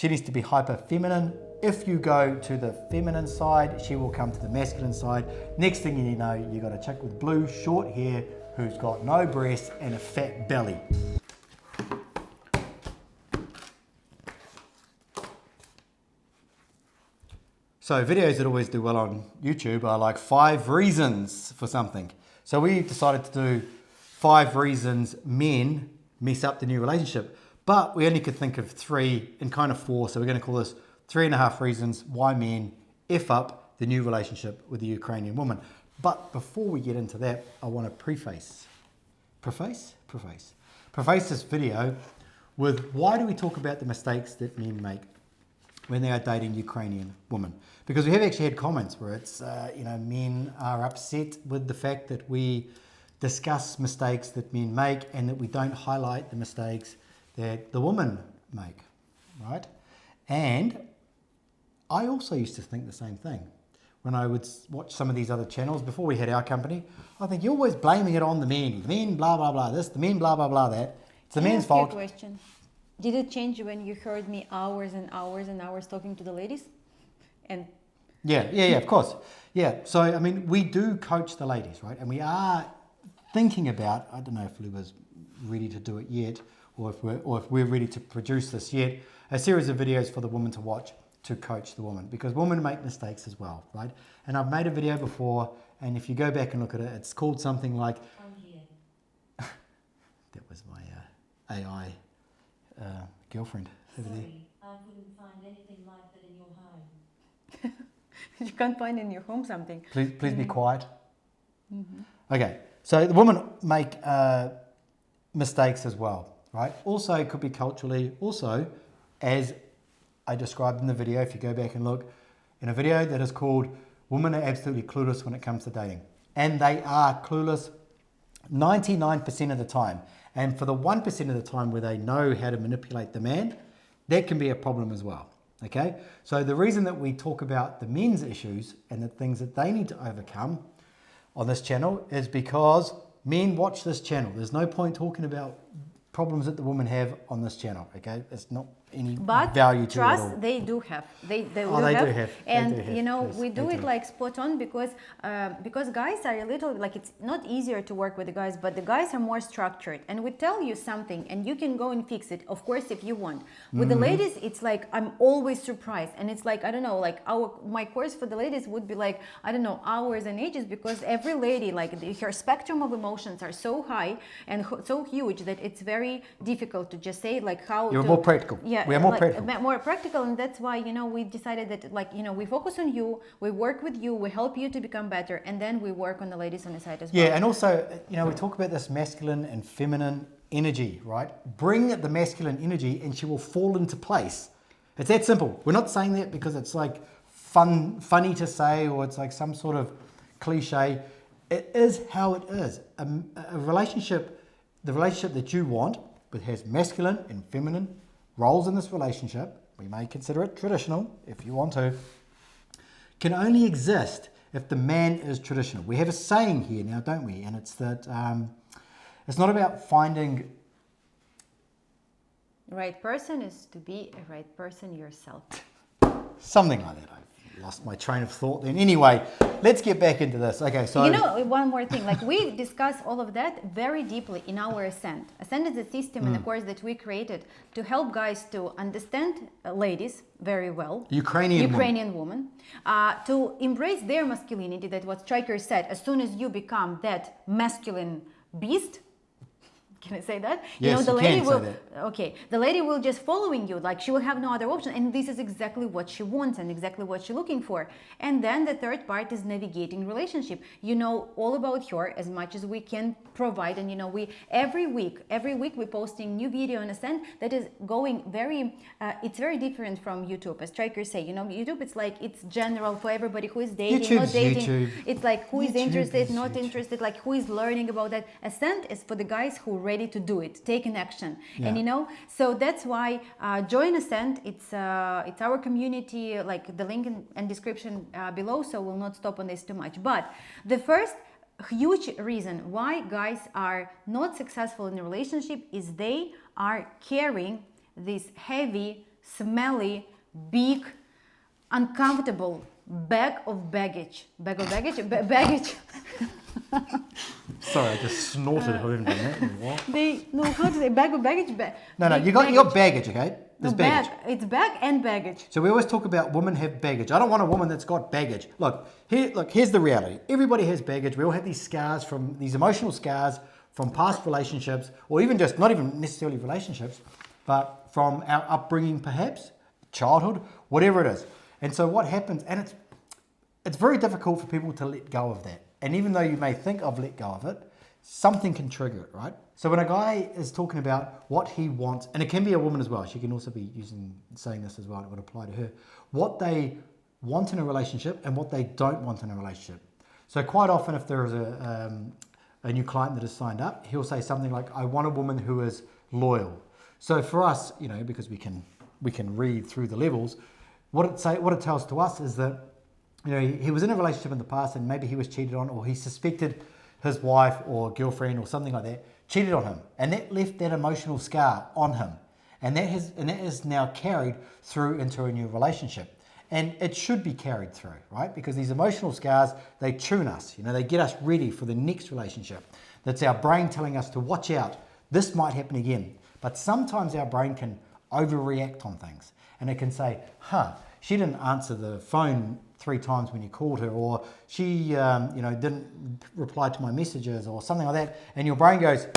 She needs to be hyper feminine. If you go to the feminine side, she will come to the masculine side. Next thing you know, you got a chick with blue, short hair, who's got no breasts and a fat belly. So videos that always do well on YouTube are like 5 reasons for something. So we decided to do 5 reasons men mess up the new relationship, but we only could think of 3 and kind of 4. So we're going to call this 3.5 reasons why men F up the new relationship with the Ukrainian woman. But before we get into that, I want to preface this video with why do we talk about the mistakes that men make when they are dating Ukrainian women? Because we have actually had comments where it's, men are upset with the fact that we discuss mistakes that men make and that we don't highlight the mistakes that the women make, right? And I also used to think the same thing. When I would watch some of these other channels before we had our company, I think you're always blaming it on the men. The men blah, blah, blah this, the men blah, blah, blah that. It's the men's fault. Can I ask you a question? Did it change when you heard me hours and hours and hours talking to the ladies? And Yeah, of course. Yeah, so I mean, we do coach the ladies, right? And we are thinking about, I don't know if Luba's ready to do it yet, or if we're ready to produce this yet, a series of videos for the woman to watch to coach the woman, because women make mistakes as well, right? And I've made a video before, and if you go back and look at it, it's called something like, that was my AI girlfriend over there. I couldn't find anything like that in your home. you can't find in your home something. Please be quiet. Mm-hmm. Okay, so the women make mistakes as well, right? Also, it could be culturally. Also, as I described in the video, if you go back and look, in a video that is called Women Are Absolutely Clueless When It Comes to Dating. And they are clueless 99% of the time. And for the 1% of the time where they know how to manipulate the man, that can be a problem as well, okay? So the reason that we talk about the men's issues and the things that they need to overcome on this channel is because men watch this channel. There's no point talking about problems that the women have on this channel, okay? It's not any value to it at all. Trust, they do have. They do have. And they do have. you know, Yes, we do it like spot on because guys are a little, like it's not easier to work with the guys, but the guys are more structured. And we tell you something and you can go and fix it, of course, if you want. With the ladies, it's like, I'm always surprised. And it's like, I don't know, like my course for the ladies would be like, I don't know, hours and ages, because every lady, like her spectrum of emotions are so high and so huge that it's very difficult to just say like how You're more practical. Yeah, we are more like, practical. More practical, and that's why, you know, we decided that, like, you know, we focus on you, we work with you, we help you to become better, and then we work on the ladies on the side as well. Yeah, and also, you know, we talk about this masculine and feminine energy, right? Bring the masculine energy and she will fall into place. It's that simple. We're not saying that because it's like funny to say, or it's like some sort of cliche. It is how it is. A relationship, the relationship that you want, but has masculine and feminine roles in this relationship, we may consider it traditional if you want to, can only exist if the man is traditional. We have a saying here now, don't we? And it's that it's not about finding... The right person is to be a right person yourself. Something like that. I've lost my train of thought then. Anyway, let's get back into this. Okay, so... You know, one more thing, like we discuss all of that very deeply in our Ascend. Ascend is a system and a course that we created to help guys to understand ladies very well. Ukrainian woman. To embrace their masculinity, that what Stryker said, as soon as you become that masculine beast, can I say that? Yes, you know, the lady will, say that. Okay, the lady will just following you, like she will have no other option, and this is exactly what she wants and exactly what she's looking for. And then the third part is navigating relationship. You know all about her as much as we can provide, and you know, we every week we're posting new video on Ascend that is going very it's very different from YouTube. As Stryker say, you know, YouTube it's like it's general for everybody who is dating, not dating. YouTube. It's like who is YouTube interested, is not YouTube. interested, like who is learning about that. Ascend is for the guys who are ready to do it, take an action. Yeah. And you know, so that's why join Ascend. It's our community, like the link and description below, so we'll not stop on this too much. But the first huge reason why guys are not successful in a relationship is they are carrying this heavy smelly, big, uncomfortable bag of baggage. Baggage. Sorry, I just snorted home on that. What? How to say bag of baggage? No, you got baggage, okay? There's baggage. It's bag and baggage. So we always talk about women have baggage. I don't want a woman that's got baggage. Here's the reality. Everybody has baggage. We all have these scars from these emotional scars from past relationships, or even just not even necessarily relationships, but from our upbringing, perhaps childhood, whatever it is. And so what happens, and it's very difficult for people to let go of that. And even though you may think I've let go of it, something can trigger it, right? So when a guy is talking about what he wants, and it can be a woman as well, she can also be saying this as well, it would apply to her, what they want in a relationship and what they don't want in a relationship. So quite often if there is a new client that is signed up, he'll say something like, I want a woman who is loyal. So for us, because we can read through the levels, what it tells to us is that he was in a relationship in the past and maybe he was cheated on, or he suspected his wife or girlfriend or something like that cheated on him, and that left that emotional scar on him, and that is now carried through into a new relationship, and it should be carried through, right? Because these emotional scars, they tune us, they get us ready for the next relationship. That's our brain telling us to watch out, this might happen again. But sometimes our brain can overreact on things, and it can say, she didn't answer the phone 3 times when you called her, or she didn't reply to my messages, or something like that, and your brain goes,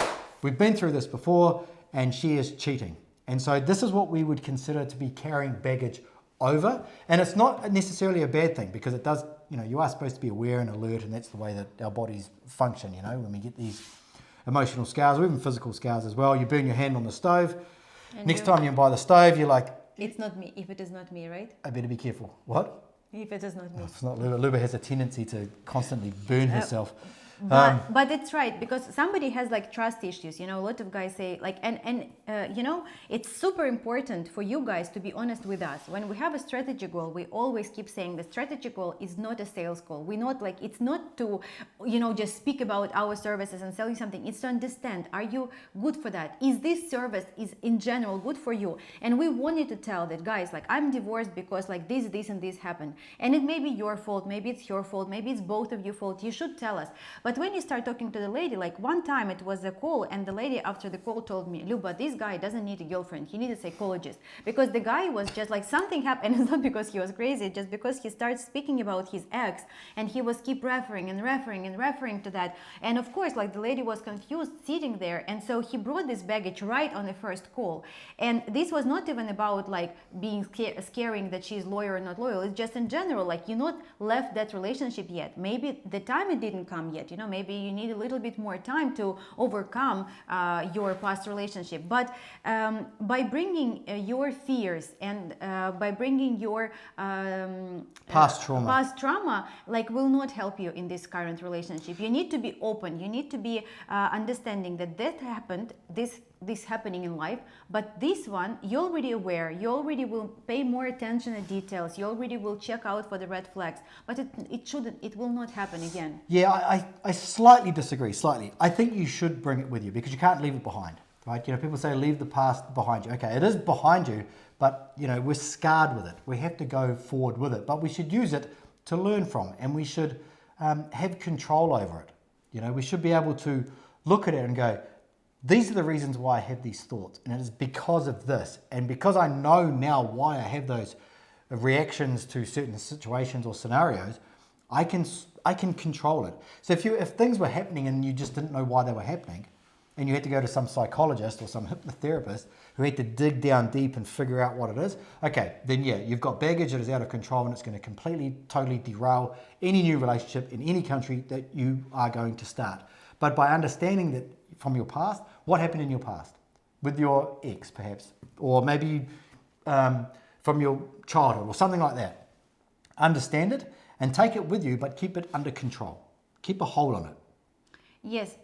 we've been through this before and she is cheating. And so this is what we would consider to be carrying baggage over, and it's not necessarily a bad thing, because it does, you are supposed to be aware and alert, and that's the way that our bodies function, when we get these emotional scars, or even physical scars as well. You burn your hand on the stove, And next time you're by the stove, you're like, it's not me, if it is not me, right? I better be careful. What? If it is not me. It's not Luba. Luba has a tendency to constantly burn herself. But it's right, because somebody has trust issues. A lot of guys say it's super important for you guys to be honest with us. When we have a strategy goal, we always keep saying the strategy goal is not a sales call. We're not it's not to just speak about our services and sell you something. It's to understand, are you good for that? Is this service is in general good for you? And we want you to tell that, guys, I'm divorced because this and this happened, and it may be your fault, maybe it's your fault, maybe it's both of your fault. You should tell us. But when you start talking to the lady, one time it was a call, and the lady after the call told me, Luba, this guy doesn't need a girlfriend, he needs a psychologist. Because the guy was just something happened, and it's not because he was crazy, just because he started speaking about his ex, and he was keep referring to that. And of course, the lady was confused sitting there, and so he brought this baggage right on the first call. And this was not even about being scaring that she's loyal or not loyal. It's just in general, you're not left that relationship yet. Maybe the time it didn't come yet, maybe you need a little bit more time to overcome your past relationship. But by bringing your fears and by bringing your past trauma, will not help you in this current relationship. You need to be open. You need to be understanding that happened, this happening in life, but this one, you're already aware, you already will pay more attention to details, you already will check out for the red flags, but it will not happen again. Yeah, I slightly disagree, I think you should bring it with you, because you can't leave it behind, right? People say leave the past behind you. Okay, it is behind you, but we're scarred with it. We have to go forward with it, but we should use it to learn from, and we should have control over it. We should be able to look at it and go, these are the reasons why I have these thoughts, and it is because of this. And because I know now why I have those reactions to certain situations or scenarios, I can control it. So if things were happening and you just didn't know why they were happening, and you had to go to some psychologist or some hypnotherapist who had to dig down deep and figure out what it is, okay, then yeah, you've got baggage that is out of control, and it's going to completely, totally derail any new relationship in any country that you are going to start. But by understanding that from your past, what happened in your past with your ex perhaps, or maybe from your childhood or something like that, understand it and take it with you, but keep it under control. Keep a hold on it. Yes,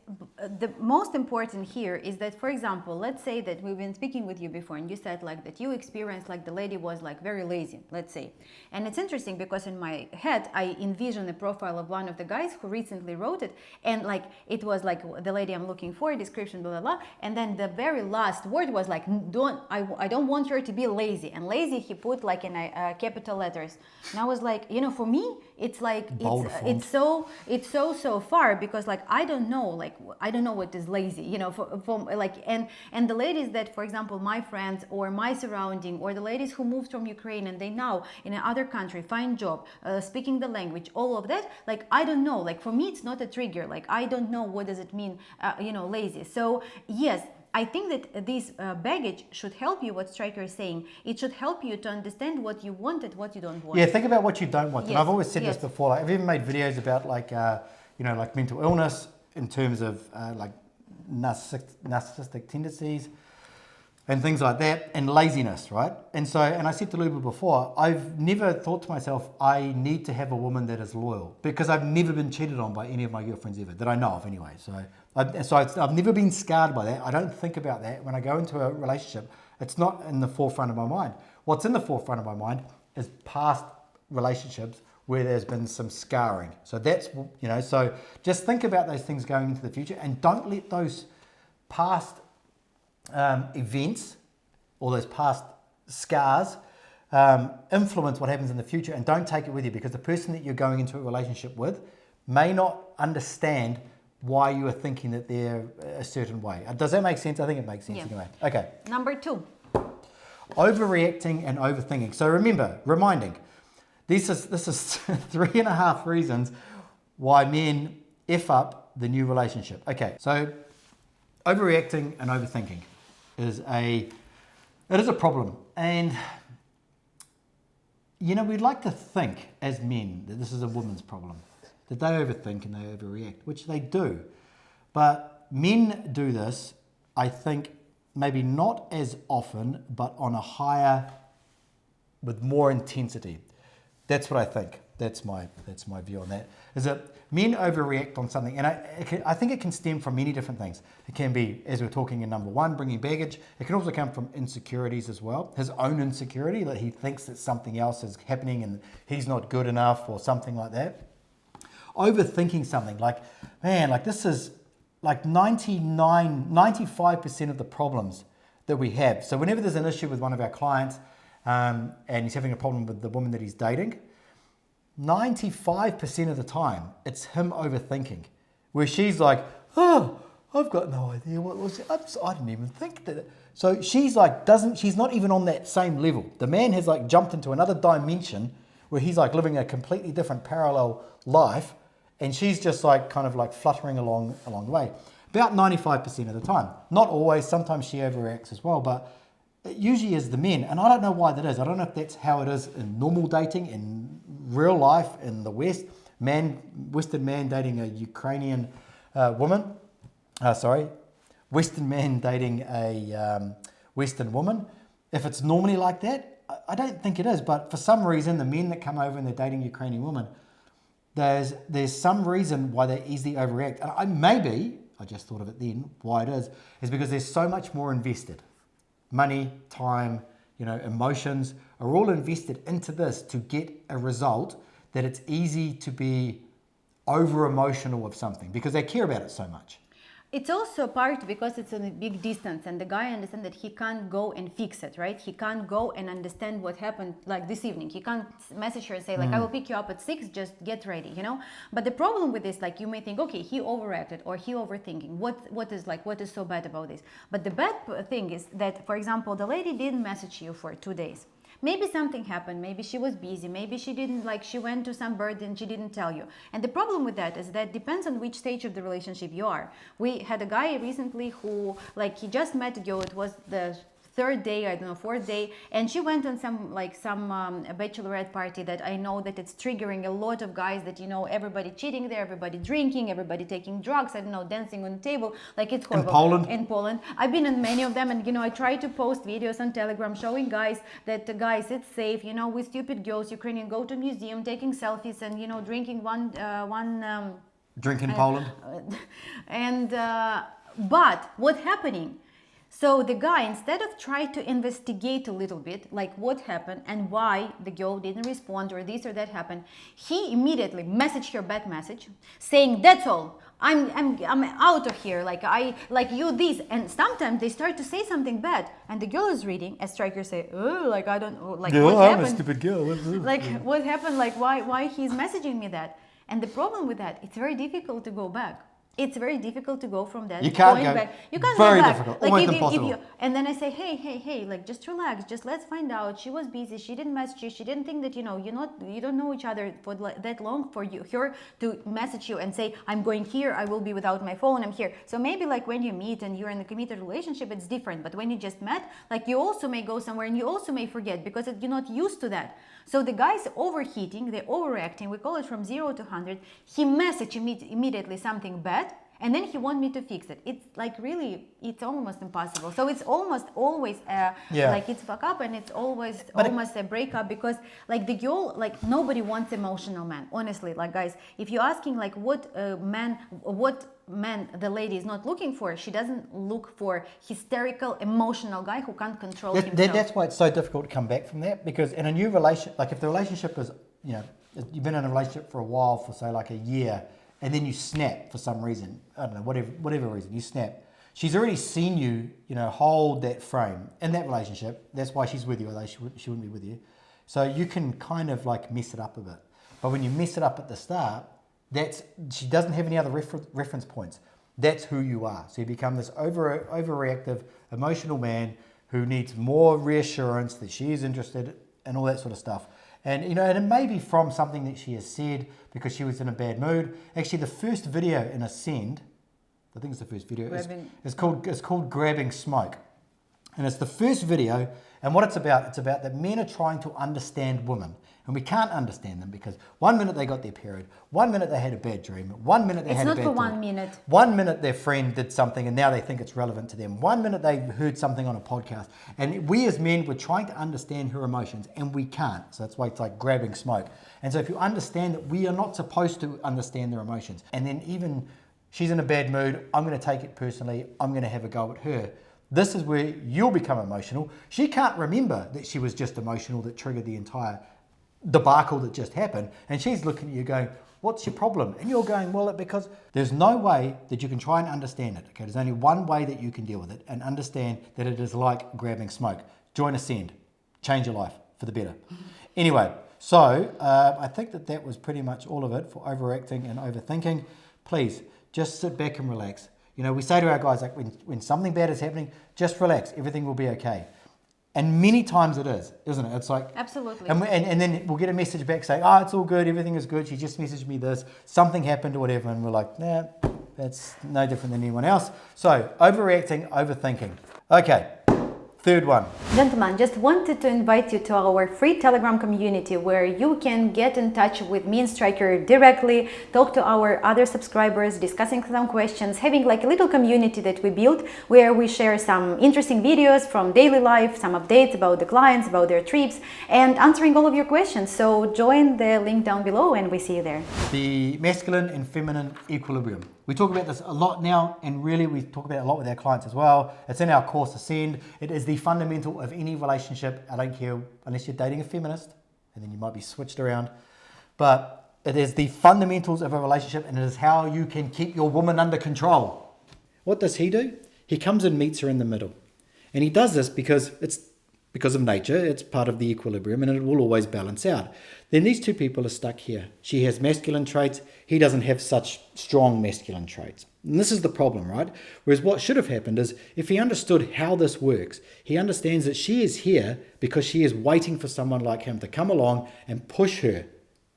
the most important here is that, for example, let's say that we've been speaking with you before and you said like that you experienced like the lady was like very lazy, let's say. And it's interesting because in my head, I envision a profile of one of the guys who recently wrote it. And like, it was like the lady I'm looking for, description, blah, blah, blah. And then the very last word was like, I don't want her to be lazy. And lazy, he put like in capital letters. And I was like, you know, for me, it's like, Bold font. it's so far because like, I don't know what is lazy, you know, for like, and the ladies that, for example, my friends or my surrounding or the ladies who moved from Ukraine and they now in another country find job, speaking the language, all of that, like, I don't know, like for me it's not a trigger, like I don't know what does it mean, you know, lazy. So yes, I think that this baggage should help you, what Stryker is saying. It should help you to understand what you want and what you don't want. Yeah, think about what you don't want. Yes, And I've always said yes. this before. Like, I've even made videos about like, you know, like mental illness in terms of like narcissistic tendencies and things like that, and laziness, right? And so, and I said to Luba before, I've never thought to myself, I need to have a woman that is loyal, because I've never been cheated on by any of my girlfriends ever, that I know of anyway. So I've never been scarred by that. I don't think about that. When I go into a relationship, it's not in the forefront of my mind. What's in the forefront of my mind is past relationships where there's been some scarring. So that's, you know, so just think about those things going into the future, and don't let those past events or those past scars influence what happens in the future, and don't take it with you, because the person that you're going into a relationship with may not understand why you are thinking that they're a certain way. Does that make sense? I think it makes sense anyway. Okay. Number 2. Overreacting and overthinking. So reminding, this is 3.5 reasons why men F up the new relationship. Okay, so overreacting and overthinking is a problem. And, you know, we'd like to think as men that this is a woman's problem, that they overthink and they overreact, which they do. But men do this, I think, maybe not as often, but on a higher, with more intensity. That's what I think. That's my view on that. Is that men overreact on something, and I think it can stem from many different things. It can be, as we're talking in number 1, bringing baggage. It can also come from insecurities as well. His own insecurity, that he thinks that something else is happening and he's not good enough or something like that. Overthinking something, like, man, like this is like 95% of the problems that we have. So whenever there's an issue with one of our clients and he's having a problem with the woman that he's dating, 95% of the time, it's him overthinking. Where she's like, oh, I've got no idea what was it. I didn't even think that. So she's like, she's not even on that same level. The man has like jumped into another dimension where he's like living a completely different parallel life, and she's just like kind of like fluttering along the way. About 95% of the time. Not always, sometimes she overreacts as well, but it usually is the men, and I don't know why that is. I don't know if that's how it is in normal dating, in real life, in the West. Western man dating a Ukrainian woman. Western man dating a Western woman. If it's normally like that, I don't think it is. But for some reason, the men that come over and they're dating a Ukrainian woman, there's some reason why they easily overreact. And I just thought of it then, why it is because there's so much more invested. Money, time, you know, emotions are all invested into this to get a result, that it's easy to be over emotional of something because they care about it so much. It's also part because it's on a big distance, and the guy understands that he can't go and fix it, right? He can't go and understand what happened like this evening. He can't message her and say like, I will pick you up at 6, just get ready, you know? But the problem with this, like, you may think, okay, he overreacted or he overthinking. What is so bad about this? But the bad thing is that, for example, the lady didn't message you for 2 days. Maybe something happened, maybe she was busy, maybe she didn't, like, she went to some birthday and she didn't tell you. And the problem with that is that depends on which stage of the relationship you are. We had a guy recently who, like, he just met a girl, it was the 3rd day, I don't know, 4th day, and she went on some bachelorette party that I know that it's triggering a lot of guys, that, you know, everybody cheating there, everybody drinking, everybody taking drugs, I don't know, dancing on the table, like, it's horrible. In Poland. I've been in many of them, and, you know, I try to post videos on Telegram showing guys that, guys, it's safe, you know, with stupid girls, Ukrainian, go to museum, taking selfies and, you know, drinking one Drink in Poland. But what's happening? So the guy, instead of trying to investigate a little bit, like what happened and why the girl didn't respond or this or that happened, he immediately messaged her bad message saying, "That's all. I'm out of here. Like you this." And sometimes they start to say something bad, and the girl is reading, as Stryker say, "Oh, like I don't know, like what happened? I'm a stupid girl. Like what happened? Like why he's messaging me that?" And the problem with that, it's very difficult to go back. It's very difficult to go from that. You can't going go back. You can't very go back. difficult. Like Almost if impossible. you, and then I say, hey, like just relax. Just let's find out. She was busy. She didn't message you. She didn't think that you don't know each other for that long for her to message you and say, I'm going here. I will be without my phone. I'm here. So maybe like when you meet and you're in a committed relationship, it's different. But when you just met, like you also may go somewhere and you also may forget because you're not used to that. So the guy's overheating, they're overreacting. We call it from 0 to 100. He messaged immediately something bad. And then he want me to fix it. It's like really, it's almost impossible. So it's almost always like it's fuck up, and it's always almost a breakup because like the girl, like nobody wants emotional man. Honestly, like guys, if you're asking like what man the lady is not looking for, she doesn't look for hysterical, emotional guy who can't control himself. That's why it's so difficult to come back from that, because in a new relationship, like if the relationship is, you've been in a relationship for a while, for say like a year, and then you snap for some reason, I don't know, whatever reason, you snap. She's already seen you, hold that frame in that relationship. That's why she's with you, although she wouldn't be with you. So you can kind of like mess it up a bit. But when you mess it up at the start, she doesn't have any other reference points. That's who you are. So you become this overreactive, emotional man who needs more reassurance that she is interested and all that sort of stuff. And and it may be from something that she has said because she was in a bad mood. Actually, the first video in Ascend, I think it's the first video, it's called Grabbing Smoke. And it's the first video, and what it's about that men are trying to understand women. And we can't understand them because 1 minute they got their period, 1 minute they had a bad dream, 1 minute they had a bad It's not for thought. 1 minute. 1 minute their friend did something and now they think it's relevant to them. 1 minute they heard something on a podcast. And we as men, we're trying to understand her emotions and we can't. So that's why it's like grabbing smoke. And so if you understand that we are not supposed to understand their emotions, and then even she's in a bad mood, I'm going to take it personally, I'm going to have a go at her. This is where you'll become emotional. She can't remember that she was just emotional that triggered the entire debacle that just happened, and she's looking at you going, what's your problem? And you're going, well, because there's no way that you can try and understand it. Okay, there's only one way that you can deal with it and understand that it is like grabbing smoke. Join Ascend, change your life for the better. Anyway, so I think that was pretty much all of it for overacting and overthinking. Please just sit back and relax. We say to our guys, like when something bad is happening, just relax, everything will be okay. And many times it is, isn't it? It's like... Absolutely. And then we'll get a message back saying, it's all good, everything is good, she just messaged me this, something happened or whatever, and we're like, nah, that's no different than anyone else. So, overreacting, overthinking. Okay, third one. Gentlemen, just wanted to invite you to our free Telegram community where you can get in touch with me and Stryker directly, talk to our other subscribers, discussing some questions, having like a little community that we built where we share some interesting videos from daily life, some updates about the clients, about their trips, and answering all of your questions. So join the link down below and we see you there. The masculine and feminine equilibrium. We talk about this a lot now, and really we talk about it a lot with our clients as well. It's in our course Ascend. It is the fundamental of any relationship. I don't care unless you're dating a feminist, and then you might be switched around. But it is the fundamentals of a relationship, and it is how you can keep your woman under control. What does he do? He comes and meets her in the middle. And he does this because of nature, it's part of the equilibrium, and it will always balance out. Then these two people are stuck here. She has masculine traits, he doesn't have such strong masculine traits. And this is the problem, right? Whereas what should have happened is, if he understood how this works, he understands that she is here because she is waiting for someone like him to come along and push her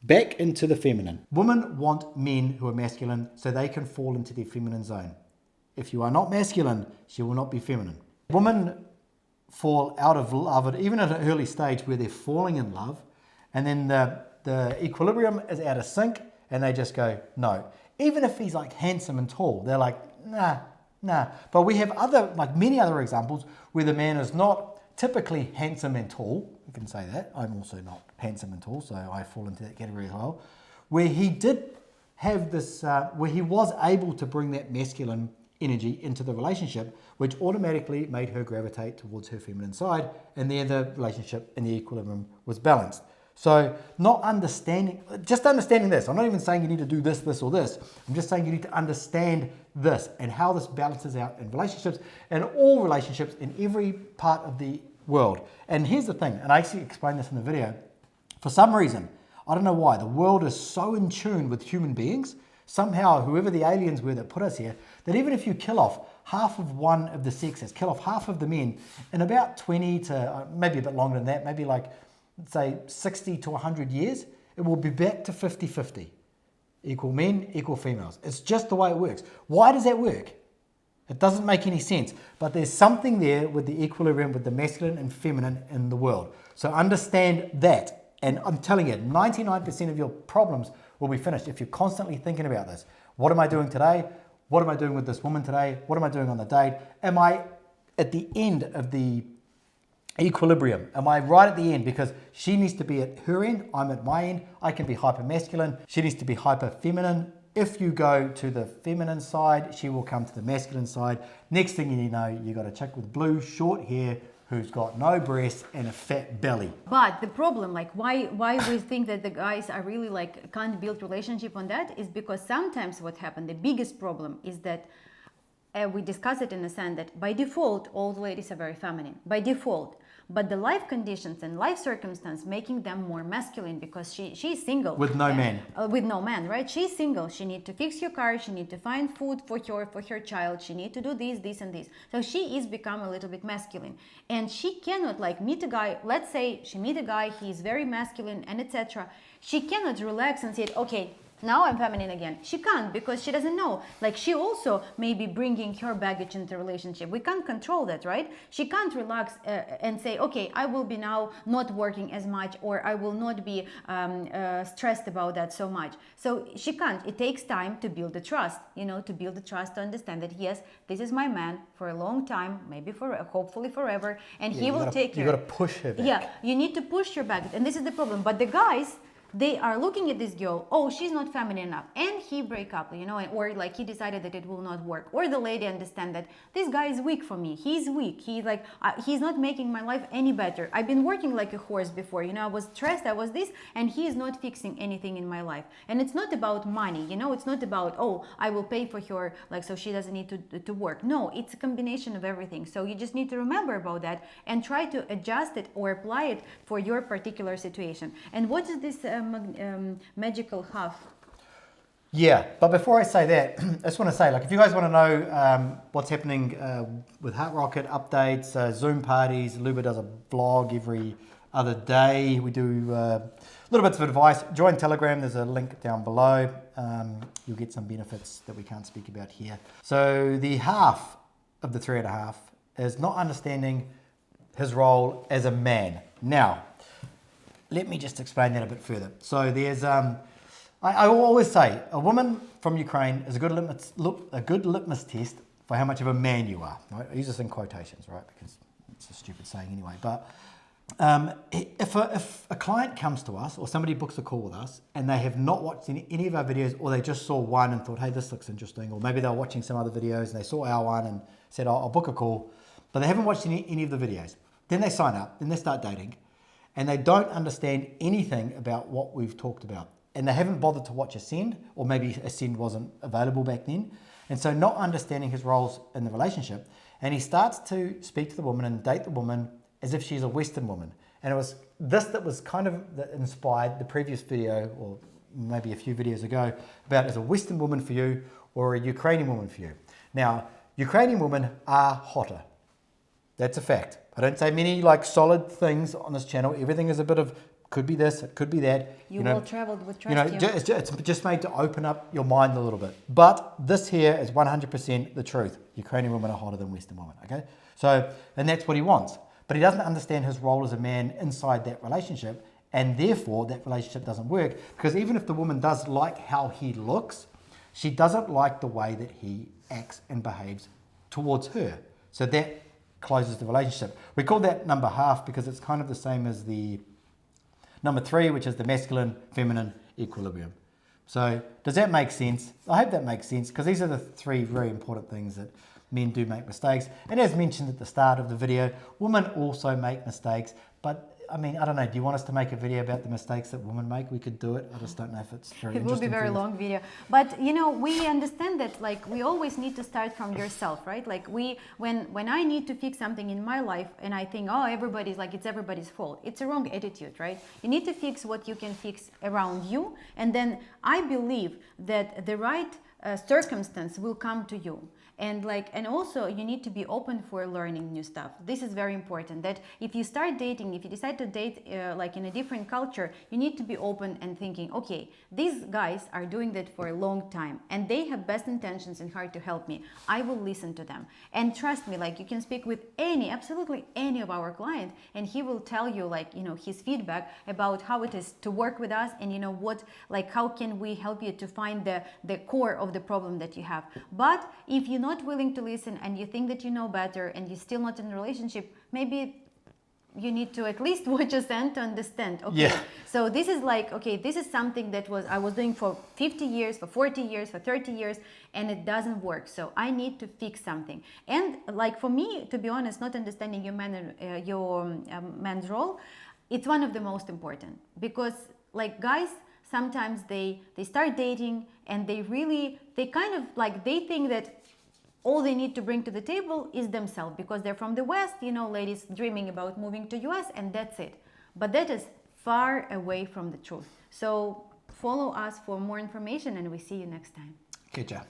back into the feminine. Women want men who are masculine so they can fall into their feminine zone. If you are not masculine, she will not be feminine. Women fall out of love, even at an early stage where they're falling in love, and then the equilibrium is out of sync, and they just go, no. Even if he's like handsome and tall, they're like, nah. But we have many other examples where the man is not typically handsome and tall. You can say that. I'm also not handsome and tall, so I fall into that category as well. Where he did have this, where he was able to bring that masculine energy into the relationship, which automatically made her gravitate towards her feminine side, and there the relationship and the equilibrium was balanced. So just understanding this, I'm not even saying you need to do this, this, or this. I'm just saying you need to understand this and how this balances out in relationships and all relationships in every part of the world. And here's the thing, and I actually explained this in the video. For some reason, I don't know why, the world is so in tune with human beings, somehow whoever the aliens were that put us here, that even if you kill off half of one of the sexes, kill off half of the men, in about 20 to maybe a bit longer than that, maybe like say 60 to 100 years, it will be back to 50-50. Equal men, equal females. It's just the way it works. Why does that work? It doesn't make any sense, but there's something there with the equilibrium with the masculine and feminine in the world. So understand that, and I'm telling you, 99% of your problems will be finished if you're constantly thinking about this. What am I doing today? What am I doing with this woman today? What am I doing on the date? Am I at the end of the equilibrium? Am I right at the end? Because she needs to be at her end, I'm at my end. I can be hyper masculine, she needs to be hyper feminine. If you go to the feminine side, she will come to the masculine side. Next thing you know, you got a chick with blue short hair who's got no breasts and a fat belly. But the problem, like why we think that the guys are really like can't build relationship on that, is because sometimes what happened, the biggest problem is that we discuss it in the sense that by default all the ladies are very feminine by default, but the life conditions and life circumstance making them more masculine, because she's single With no man. With no man, right? She's single. She need to fix your car. She need to find food for her child. She need to do this and this. So she is become a little bit masculine, and she cannot like meet a guy. Let's say she meet a guy, he's very masculine and etc. She cannot relax and say, okay, now I'm feminine again. She can't, because she doesn't know. Like she also may be bringing her baggage into the relationship. We can't control that, right? She can't relax and say, okay, I will be now not working as much, or I will not be stressed about that so much. So she can't. It takes time to build the trust, to build the trust, to understand that yes, this is my man for a long time, maybe hopefully forever, and he will take care. You got to push her back. Yeah, you need to push her back, and this is the problem. But the guys, they are looking at this girl, oh, she's not feminine enough, and he break up, or like he decided that it will not work, or the lady understand that this guy is weak for me, he's weak, he's not making my life any better. I've been working like a horse before, I was stressed, I was this, and he is not fixing anything in my life. And it's not about money, it's not about, oh, I will pay for her, like, so she doesn't need to work. No, it's a combination of everything. So you just need to remember about that and try to adjust it or apply it for your particular situation. And what is this magical half? Yeah, but before I say that, I just want to say, like, if you guys want to know what's happening with Heart Rocket updates, Zoom parties, Luba does a vlog every other day. We do little bits of advice. Join Telegram. There's a link down below. You'll get some benefits that we can't speak about here. So the half of the 3.5 is not understanding his role as a man. Now, let me just explain that a bit further. So there's, I always say, a woman from Ukraine is a good litmus test for how much of a man you are. Right? I use this in quotations, right? Because it's a stupid saying anyway. But if a client comes to us, or somebody books a call with us, and they have not watched any of our videos, or they just saw one and thought, hey, this looks interesting, or maybe they were watching some other videos and they saw our one and said, I'll book a call, but they haven't watched any of the videos. Then they sign up, then they start dating, and they don't understand anything about what we've talked about. And they haven't bothered to watch Ascend, or maybe Ascend wasn't available back then. And so not understanding his roles in the relationship. And he starts to speak to the woman and date the woman as if she's a Western woman. And it was this that was kind of that inspired the previous video, or maybe a few videos ago, about as a Western woman for you or a Ukrainian woman for you. Now, Ukrainian women are hotter. That's a fact. I don't say many like solid things on this channel. Everything is a bit of, could be this, it could be that. Well traveled with trust. It's just made to open up your mind a little bit. But this here is 100% the truth. Ukrainian women are hotter than Western women, okay? So, and that's what he wants. But he doesn't understand his role as a man inside that relationship, and therefore that relationship doesn't work, because even if the woman does like how he looks, she doesn't like the way that he acts and behaves towards her. So that closes the relationship. We call that number half because it's kind of the same as the number 3, which is the masculine, feminine equilibrium. So does that make sense? I hope that makes sense, because these are the three very important things that men do make mistakes. And as mentioned at the start of the video, women also make mistakes. But I mean, I don't know, do you want us to make a video about the mistakes that women make? We could do it. I just don't know if it's very interesting. It will be a very long video. But, you know, we understand that, like, we always need to start from yourself, right? Like, when I need to fix something in my life and I think, oh, everybody's, like, it's everybody's fault. It's a wrong attitude, right? You need to fix what you can fix around you. And then I believe that the right circumstance will come to you. And also you need to be open for learning new stuff. This is very important, that if you start dating, if you decide to date like in a different culture, you need to be open and thinking, okay, these guys are doing that for a long time and they have best intentions in heart to help me. I will listen to them. And trust me, like, you can speak with absolutely any of our clients, and he will tell you, like, you know, his feedback about how it is to work with us, and, you know, what, like, how can we help you to find the core of the problem that you have. But if you're not willing to listen and you think that you know better and you're still not in a relationship, maybe you need to at least watch us and to understand. Okay, yeah. So this is like, okay, this is something that I was doing for 50 years, for 40 years, for 30 years, and it doesn't work. So I need to fix something. And like, for me, to be honest, not understanding your man's role, it's one of the most important, because like guys, sometimes they start dating and they kind of like, they think that all they need to bring to the table is themselves, because they're from the West, you know, ladies dreaming about moving to US, and that's it. But that is far away from the truth. So follow us for more information, and we see you next time. Good job.